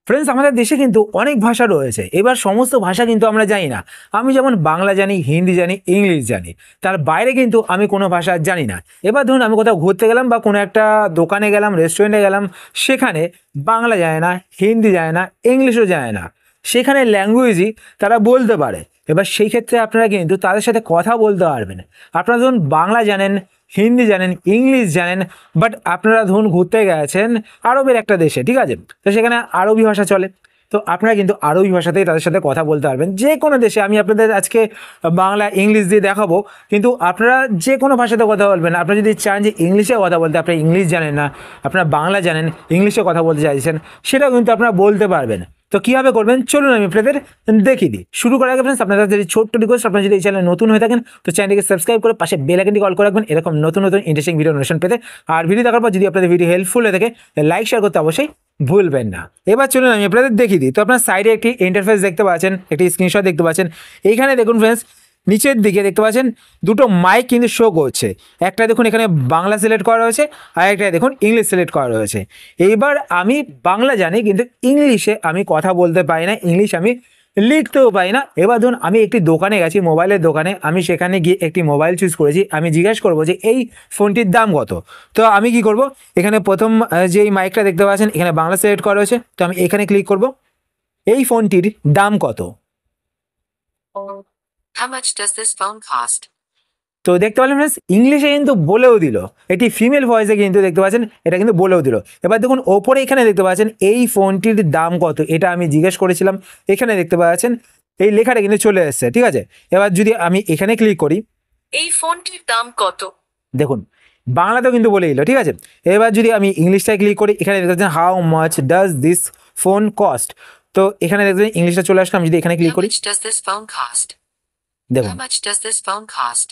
Friends, আমাদের দেশে কিন্তু অনেক ভাষা রয়েছে। এবার সমস্ত ভাষা কিন্তু আমরা জানি না। আমি যেমন বাংলা জানি, হিন্দি জানি, ইংলিশ জানি, তার বাইরে কিন্তু আমি কোনো ভাষা জানি না। এবার ধরুন আমি কোথাও ঘুরতে গেলাম বা কোনো একটা দোকানে গেলাম, রেস্টুরেন্টে গেলাম, সেখানে বাংলা জানে না, হিন্দি জানে না, ইংলিশও জানে না, সেখানে ল্যাঙ্গুয়েজই তারা বলতে পারে। এবার সেই ক্ষেত্রে আপনারা কিন্তু তাদের সাথে কথা বলতে পারবেন। আপনারা ধরুন বাংলা জানেন, হিন্দি জানেন, ইংলিশ জানেন, বাট আপনারা ধরুন ঘুরতে গেছেন আরবের একটা দেশে, ঠিক আছে, তো সেখানে আরবি ভাষা চলে। তো আপনারা কিন্তু আরবি ভাষাতেই তাদের সাথে কথা বলতে পারবেন। যে কোনো দেশে আমি আপনাদের আজকে বাংলা ইংলিশ দিয়ে দেখাবো, কিন্তু আপনারা যে কোনো ভাষাতে কথা বলবেন। আপনারা যদি চান যে ইংলিশে কথা বলতে, আপনারা ইংলিশ জানেন না, আপনারা বাংলা জানেন, ইংলিশে কথা বলতে চাইছেন, সেটাও কিন্তু আপনারা বলতে পারবেন। তো কীভাবে করবেন চলুন আমি আপনাদের দেখিয়ে দিই। শুরু করার আগে ফ্রেন্ডস, আপনারা যদি ছোট্ট রিকোয়েস্ট, আপনারা যদি এই চ্যানেলে নতুন হয়ে থাকেন তো চ্যানেলটিকে সাবস্ক্রাইব করে পাশে বেল আইকনটি অল করে রাখবেন এরকম নতুন নতুন ইন্টারেস্টিং ভিডিও নোটিফিকেশন পেতে। আর ভিডিও দেখার পর যদি আপনাদের ভিডিও হেল্পফুল হয়ে থাকে লাইক শেয়ার করতে অবশ্যই ভুলবেন না। এবার চলুন আমি আপনাদের দেখিয়ে দিই। তো আপনার সাইডে একটি ইন্টারফেস দেখতে পাচ্ছেন, একটি স্ক্রিনশট দেখতে পাচ্ছেন। এইখানে দেখুন ফ্রেন্ডস, নিচের দিকে দেখতে পাচ্ছেন দুটো মাইক কিন্তু শো করছে। একটা দেখুন এখানে বাংলা সিলেক্ট করা রয়েছে, আর একটা দেখুন ইংলিশ সিলেক্ট করা রয়েছে। এইবার আমি বাংলা জানি কিন্তু ইংলিশে আমি কথা বলতে পারি না, ইংলিশ আমি লিখতেও পারি না। এবার ধরুন আমি একটি দোকানে গেছি, মোবাইলের দোকানে, আমি সেখানে গিয়ে একটি মোবাইল চুজ করেছি। আমি জিজ্ঞাসা করবো যে এই ফোনটির দাম কত। তো আমি কি করব, এখানে প্রথম যে এই মাইকটা দেখতে পাচ্ছেন এখানে বাংলা সিলেক্ট করা রয়েছে, তো আমি এখানে ক্লিক করব। এই ফোনটির দাম কত? How much does this phone cost? তো দেখতে পাচ্ছেন ফ্রেন্ডস, ইংলিশে কিন্তু বলেও দিল, এটি ফিমেল ভয়েসে কিন্তু দেখতে পাচ্ছেন এটা কিন্তু বলেও দিল। এবার দেখুন ওপরে এখানে দেখতে পাচ্ছেন এই ফোনটির দাম কত, এটা আমি জিজ্ঞেস করেছিলাম। এখানে দেখতে পাচ্ছেন এই লেখাটা কিন্তু চলে এসেছে, ঠিক আছে। এবার যদি আমি এখানে ক্লিক করি, এই ফোনটির দাম কত? দেখুন বাংলাতেও কিন্তু বলে দিল, ঠিক আছে। এবার যদি আমি ইংলিশটায় ক্লিক করি, এখানে দেখতে পাচ্ছেন how much does this phone cost. তো এখানে দেখতে ইংলিশটা চলে আসলাম, যদি এখানে ক্লিক How করি, much does this phone cost? দেখুন How much does this phone cost?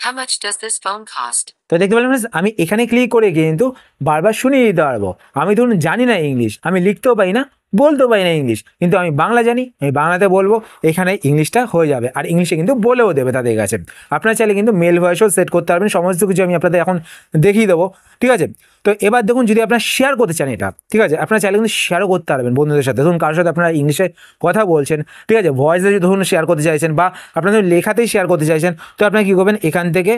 How much does this phone cost? তো দেখতে পেলাম আমি এখানে ক্লিক করে কিন্তু বারবার শুনিয়ে দিতে পারবো। আমি ধরুন জানি না ইংলিশ, আমি লিখতেও পারি না, বলতেও পারি না ইংলিশ, কিন্তু আমি বাংলা জানি, আমি বাংলাতে বলবো, এখানে ইংলিশটা হয়ে যাবে। আর ইংলিশে কিন্তু বলেও দেবে তাদের কাছে। আপনারা চাইলে কিন্তু মেল ভয়েসও সেট করতে পারবেন। সমস্ত কিছু আমি আপনাদের এখন দেখিয়ে দেবো, ঠিক আছে। তো এবার দেখুন যদি আপনারা শেয়ার করতে চান এটা, ঠিক আছে, আপনারা চাইলে কিন্তু শেয়ারও করতে পারবেন বন্ধুদের সাথে। ধরুন কারোর সাথে আপনারা ইংলিশে কথা বলছেন, ঠিক আছে, ভয়েসে যদি ধরুন শেয়ার করতে চাইছেন বা আপনাদের লেখাতেই শেয়ার করতে চাইছেন, তো আপনারা কী করবেন, এখান থেকে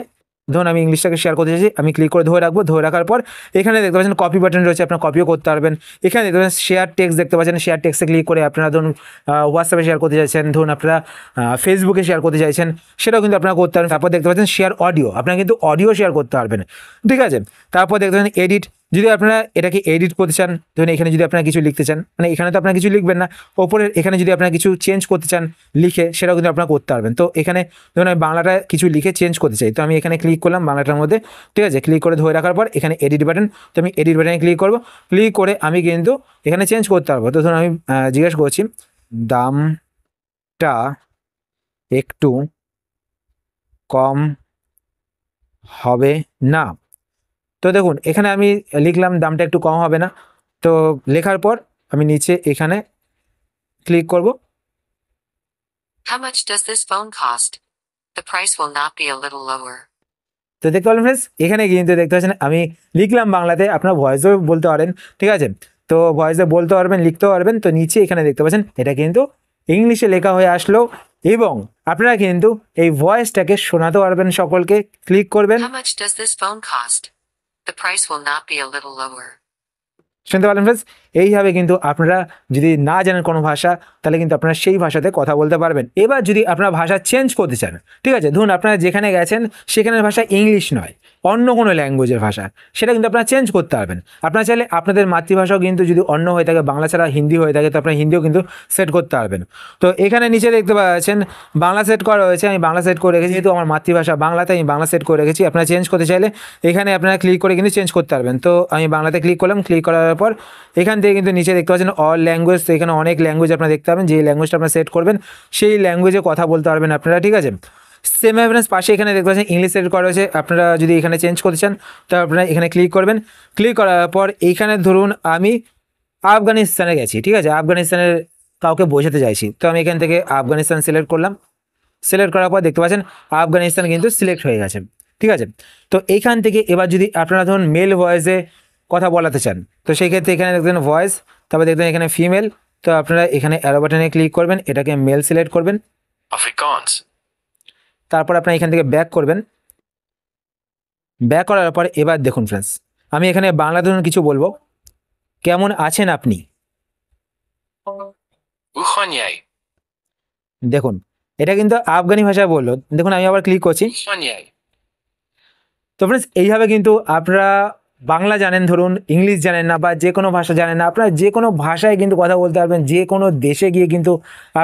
ধরুন আমি ইংলিশটাকে শেয়ার করতে চাইছি, আমি ক্লিক করে ধরে রাখবো। ধরে রাখার পর এখানে দেখতে পাচ্ছেন কপি বাটন রয়েছে, আপনারা কপিও করতে পারবেন। এখানে দেখতে পাচ্ছেন শেয়ার টেক্সট দেখতে পাচ্ছেন, শেয়ার টেক্সটে ক্লিক করে আপনারা ধরুন হোয়াটসঅ্যাপে শেয়ার করতে চাইছেন, ধরুন আপনারা ফেসবুকে শেয়ার করতে চাইছেন, সেটাও কিন্তু আপনারা করতে পারবেন। তারপর দেখতে পাচ্ছেন শেয়ার অডিও, আপনারা কিন্তু অডিও শেয়ার করতে পারবেন, ঠিক আছে। তারপর দেখতে পাচ্ছেন এডিট, যদি আপনারা এটাকে এডিট করতে চান, ধরুন এখানে যদি আপনারা কিছু লিখতে চান, মানে এখানে তো আপনারা কিছু লিখবেন না, ওপরের এখানে যদি আপনারা কিছু চেঞ্জ করতে চান লিখে, সেটাও কিন্তু আপনারা করতে পারবেন। তো এখানে ধরুন আমি বাংলাটা কিছু লিখে চেঞ্জ করতে চাই, তো আমি এখানে ক্লিক করলাম বাংলাটার মধ্যে, ঠিক আছে। ক্লিক করে ধরে রাখার পর এখানে এডিট বাটন, তো আমি এডিট বাটনে ক্লিক করব। ক্লিক করে আমি কিন্তু এখানে চেঞ্জ করতে পারবো। তো ধরুন আমি জিজ্ঞেস করছি দামটা একটু কম হবে না। তো দেখুন এখানে আমি লিখলাম দামটা একটু কম হবে না। তো লেখার পর আমি নিচে এখানে ক্লিক করব। How much does this phone cost? The price will not be a little lower. তো দেখতে পারলেন ফ্রেন্ডস, এখানে কিন্তু দেখতে পাচ্ছেন আমি লিখলাম বাংলাতে, আপনার ভয়েসেও বলতে পারেন, ঠিক আছে। তো ভয়েসে বলতে পারবেন, লিখতেও পারবেন। তো নিচে এখানে দেখতে পাচ্ছেন এটা কিন্তু ইংলিশে লেখা হয়ে আসলো, এবং আপনারা কিন্তু এই ভয়েসটাকে শোনাতে পারবেন সকলকে। ক্লিক করবেন, How much does this phone cost? The price will not be a little lower. শুনতে পারলেন ফ্রেন্ডস। এইভাবে কিন্তু আপনারা যদি না জানেন কোনো ভাষা, তাহলে কিন্তু আপনারা সেই ভাষাতে কথা বলতে পারবেন। এবার যদি আপনারা ভাষা চেঞ্জ করতে চান, ঠিক আছে, ধরুন আপনারা যেখানে গেছেন সেখানের ভাষা ইংলিশ নয়, অন্য কোনো ল্যাঙ্গুয়েজের ভাষা, সেটা কিন্তু আপনারা চেঞ্জ করতে পারবেন। আপনারা চাইলে আপনাদের মাতৃভাষাও কিন্তু যদি অন্য হয়ে থাকে, বাংলা ছাড়া হিন্দি হয়ে থাকে, তো আপনারা হিন্দিও কিন্তু সেট করতে পারবেন। তো এখানে নিচে দেখতে পাচ্ছেন বাংলা সেট করা রয়েছে, আমি বাংলা সেট করে রেখেছি, যেহেতু আমার মাতৃভাষা বাংলাতে আমি বাংলা সেট করে রেখেছি। আপনারা চেঞ্জ করতে চাইলে এখানে আপনারা ক্লিক করে কিন্তু চেঞ্জ করতে পারবেন। তো আমি বাংলাতে ক্লিক করলাম, ক্লিক করার পর এখান থেকে কিন্তু নিচে দেখতে পাচ্ছেন অল ল্যাঙ্গুয়েজ। তো এখানে অনেক ল্যাঙ্গুয়েজ আপনারা দেখতে পাবেন, যে ল্যাঙ্গুয়েজটা আপনারা সেট করবেন সেই ল্যাঙ্গুয়েজে কথা বলতে পারবেন আপনারা, ঠিক আছে। সেম অ্যাভারেজ পাশে এখানে দেখতে পাচ্ছেন ইংলিশ সেট করা রয়েছে। আপনারা যদি এখানে চেঞ্জ করতে চান তো আপনারা এখানে ক্লিক করবেন। ক্লিক করার পর এইখানে ধরুন আমি আফগানিস্তানে গেছি, ঠিক আছে, আফগানিস্তানের কাউকে বোঝাতে চাইছি, তো আমি এখান থেকে আফগানিস্তান সিলেক্ট করলাম। সিলেক্ট করার পর দেখতে পাচ্ছেন আফগানিস্তান কিন্তু সিলেক্ট হয়ে গেছে, ঠিক আছে। তো এইখান থেকে এবার যদি আপনারা ধরুন মেল ভয়েসে কথা বলাতে চান, তো সেই ক্ষেত্রে এখানে দেখবেন ভয়েস, তারপর দেখবেন এখানে ফিমেল, তো আপনারা এখানে অ্যারো বাটনে ক্লিক করবেন, এটাকে মেল সিলেক্ট করবেন। Afrikaans. তারপর আপনারা এখান থেকে ব্যাক করবেন। ব্যাক করার পর এবার দেখুন ফ্রেন্ডস, আমি এখানে বাংলা ধরুন কিছু বলবো, কেমন আছেন আপনি। Hoe gaan jij? দেখুন এটা কিন্তু আফগানি ভাষায় বললো। দেখুন আমি আবার ক্লিক করছি। Hoe gaan jij? তো ফ্রেন্ডস এইভাবে কিন্তু আপনারা বাংলা জানেন ধরুন, ইংলিশ জানেন না বা যে কোনো ভাষা জানেন না, আপনারা যে কোনো ভাষায় কিন্তু কথা বলতে পারবেন। যে কোনো দেশে গিয়ে কিন্তু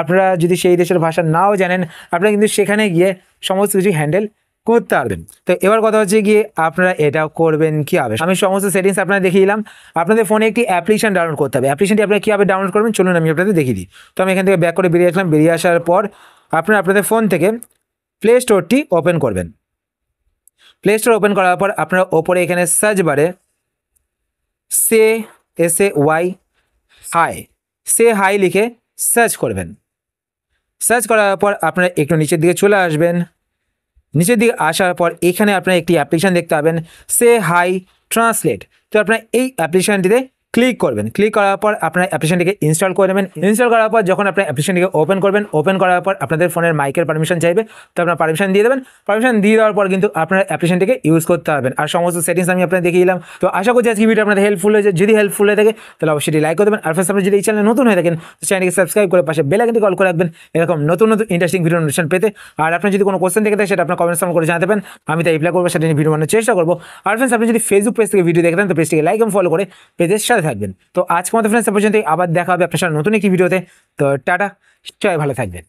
আপনারা যদি সেই দেশের ভাষা নাও জানেন, আপনারা কিন্তু সেখানে গিয়ে সমস্ত কিছু হ্যান্ডেল করতে পারবেন। তো এবার কথা হচ্ছে গিয়ে আপনারা এটা করবেন কীভাবে। আমি সমস্ত সেটিংস আপনারা দেখিয়ে দিলাম। আপনাদের ফোনে একটি অ্যাপ্লিকেশন ডাউনলোড করতে হবে। অ্যাপ্লিকেশনটি আপনারা কীভাবে ডাউনলোড করবেন চলুন আমি আপনাদের দেখিয়ে দিই। তো আমি এখান থেকে ব্যাক করে বেরিয়ে আসলাম। বেরিয়ে আসার পর আপনারা আপনাদের ফোন থেকে প্লে স্টোরটি ওপেন করবেন। প্লে স্টোর ওপেন করার পর আপনারা ওপরে এখানে সার্চ বারে সে হাই লিখে সার্চ করবেন। সার্চ করার পর আপনারা একটু নিচের দিকে চলে আসবেন। নিচের দিকে আসার পর এখানে আপনারা একটি অ্যাপ্লিকেশান দেখতে পাবেন, সে হাই ট্রান্সলেট। তো আপনারা এই অ্যাপ্লিকেশানটিতে ক্লিক করবেন। ক্লিক করার পর আপনারা অ্যাপ্লিকেশনটিকে ইনস্টল করে নেবেন। ইনস্টল করার পর যখন আপনার অ্যাপ্লিকেশনটিকে ওপেন করবেন, ওপেন করার পর আপনাদের ফোনের মাইকের পারমিশন চাইবে, তো আপনারা পারমিশন দিয়ে দেবেন। পারমিশন দিয়ে দেওয়ার পর কিন্তু আপনারা অ্যাপ্লিকেশনটিকে ইউজ করতে পারবেন। আর সমস্ত সেটিংস আমি আপনাদের দেখিয়ে দিলাম। তো আশা করছি আজকে ভিডিও আপনাদের হেল্পফুল হয়েছে। যদি হেল্পফুল হয়ে থাকে তাহলে অবশ্যই লাইক করে দেবেন। আর ফার্স্ট আপনি যদি এই চ্যানেলে নতুন হয়ে থাকেন তো চ্যানেলকে সাবস্ক্রাইব করে পাশে বেল আইকনটি কল করে রাখবেন এরকম নতুন নতুন ইন্টারেস্টিং ভিডিও নোটিফিকেশন পেতে। আর আপনার যদি কোনো কোশ্চেন থেকে থাকে সেটা আপনার কমেন্টস করে জানাতে পারেন, আমি তাই রিপ্লাই করবো, সেটা নিয়ে ভিডিও বানানোর চেষ্টা করবো। আর ফ্রেন্ডস আপনি যদি ফেসবুক পেজ থেকে ভিডিও দেখেন তো পেজটিকে লাইক এবং ফলো করে পেজের সাথে থাকবেন। তো আজকে মতো ফ্রেন্ডস পর্যন্ত আবার দেখা হবে আপনার সাথে নতুন একটি ভিডিওতে। তো টাটা, সবাই ভালো থাকবেন।